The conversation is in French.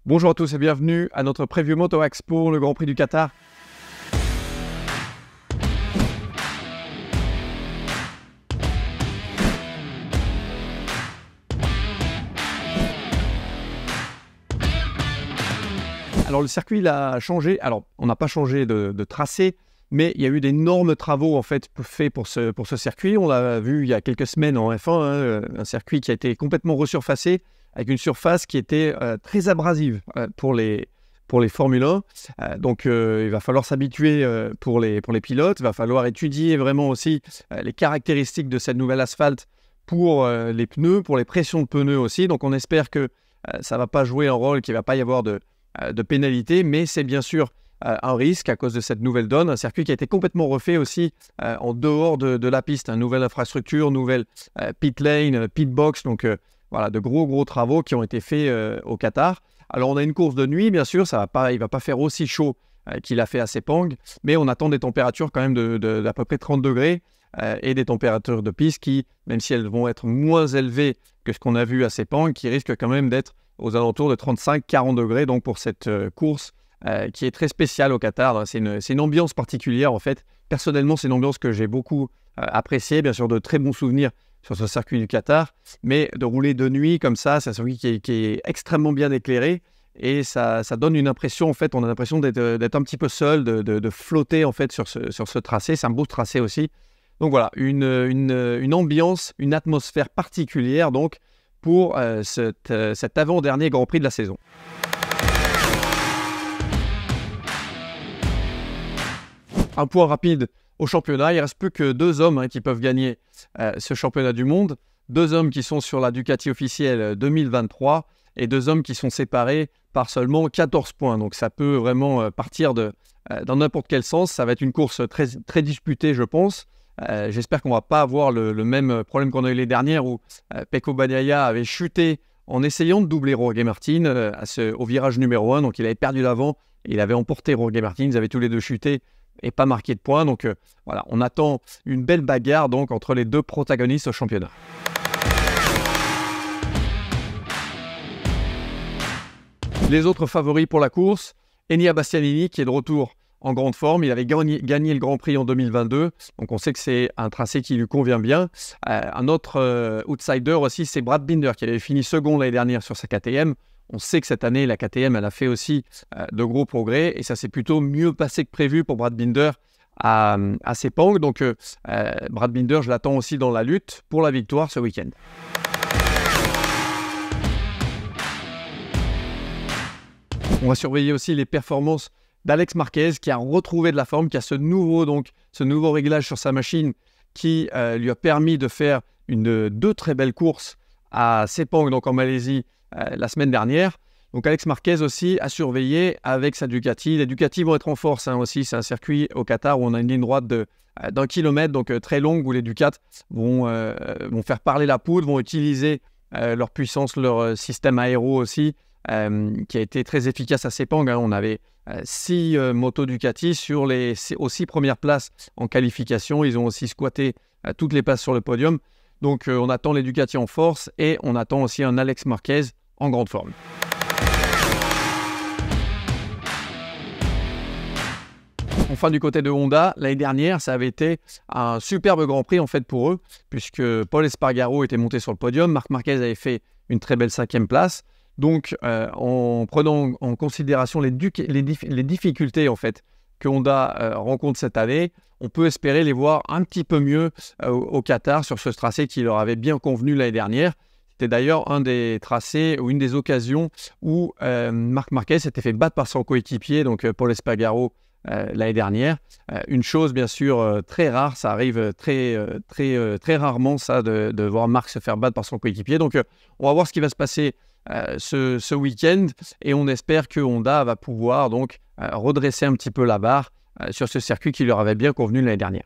Bonjour à tous et bienvenue à notre preview MotoX pour le Grand Prix du Qatar. Alors le circuit il a changé, alors on n'a pas changé de tracé, mais il y a eu d'énormes travaux en fait faits pour ce circuit. On l'a vu il y a quelques semaines en F1, un circuit qui a été complètement resurfacé avec une surface qui était très abrasive pour les Formule 1. Donc il va falloir s'habituer pour les pilotes, il va falloir étudier vraiment aussi les caractéristiques de cette nouvelle asphalte pour les pneus, pour les pressions de pneus aussi. Donc on espère que ça ne va pas jouer un rôle, qu'il ne va pas y avoir de pénalité, mais c'est bien sûr un risque à cause de cette nouvelle donne. Un circuit qui a été complètement refait aussi en dehors de la piste, une nouvelle infrastructure, nouvelle pit lane, pit box, donc voilà, de gros travaux qui ont été faits au Qatar. Alors on a une course de nuit, bien sûr, il ne va pas faire aussi chaud qu'il a fait à Sepang, mais on attend des températures quand même d'à peu près 30 degrés et des températures de piste qui, même si elles vont être moins élevées que ce qu'on a vu à Sepang, qui risquent quand même d'être aux alentours de 35-40 degrés, donc pour cette course qui est très spéciale au Qatar. C'est une ambiance particulière en fait. Personnellement, c'est une ambiance que j'ai beaucoup appréciée, bien sûr de très bons souvenirs sur ce circuit du Qatar, mais de rouler de nuit comme ça, c'est un circuit qui est extrêmement bien éclairé et ça donne une impression, en fait, on a l'impression d'être un petit peu seul, de flotter en fait sur ce tracé. C'est un beau tracé aussi. Donc voilà, une ambiance, une atmosphère particulière donc pour cet avant-dernier Grand Prix de la saison. Un point rapide au championnat, il ne reste plus que deux hommes qui peuvent gagner ce championnat du monde. Deux hommes qui sont sur la Ducati officielle 2023 et deux hommes qui sont séparés par seulement 14 points. Donc ça peut vraiment partir dans n'importe quel sens. Ça va être une course très disputée, je pense. J'espère qu'on ne va pas avoir le même problème qu'on a eu les dernières où Pecco Bagnaia avait chuté en essayant de doubler Jorge Martin au virage numéro 1. Donc il avait perdu l'avant et il avait emporté Jorge Martin. Ils avaient tous les deux chuté et pas marqué de points. Donc voilà, on attend une belle bagarre donc, entre les deux protagonistes au championnat. Les autres favoris pour la course, Enea Bastianini qui est de retour en grande forme. Il avait gagné le Grand Prix en 2022, donc on sait que c'est un tracé qui lui convient bien. Un autre outsider aussi, c'est Brad Binder qui avait fini second l'année dernière sur sa KTM. On sait que cette année, la KTM, elle a fait aussi de gros progrès et ça s'est plutôt mieux passé que prévu pour Brad Binder à Sepang. Donc Brad Binder, je l'attends aussi dans la lutte pour la victoire ce week-end. On va surveiller aussi les performances d'Alex Marquez qui a retrouvé de la forme, qui a ce nouveau réglage sur sa machine qui lui a permis de faire deux très belles courses à Sepang, donc en Malaisie, la semaine dernière. Donc Alex Marquez aussi à surveiller avec sa Ducati. Les Ducati vont être en force aussi. C'est un circuit au Qatar où on a une ligne droite d'1 kilomètre, donc très longue, où les Ducati vont faire parler la poudre, vont utiliser leur puissance, leur système aéro aussi, qui a été très efficace à Sepang. On avait 6 motos Ducati aux 6 premières places en qualification. Ils ont aussi squatté toutes les places sur le podium. Donc on attend les Ducati en force et on attend aussi un Alex Marquez en grande forme. Enfin, du côté de Honda, l'année dernière, ça avait été un superbe Grand Prix en fait pour eux, puisque Paul Espargaro était monté sur le podium, Marc Marquez avait fait une très belle 5e place. Donc, en prenant en considération les difficultés en fait que Honda rencontre cette année, on peut espérer les voir un petit peu mieux au Qatar sur ce tracé qui leur avait bien convenu l'année dernière. C'était d'ailleurs un des tracés ou une des occasions où Marc Marquez s'était fait battre par son coéquipier, donc Paul Espargaro, l'année dernière. Une chose bien sûr très rare, ça arrive très rarement ça de voir Marc se faire battre par son coéquipier. Donc on va voir ce qui va se passer ce week-end et on espère que Honda va pouvoir donc redresser un petit peu la barre sur ce circuit qui leur avait bien convenu l'année dernière.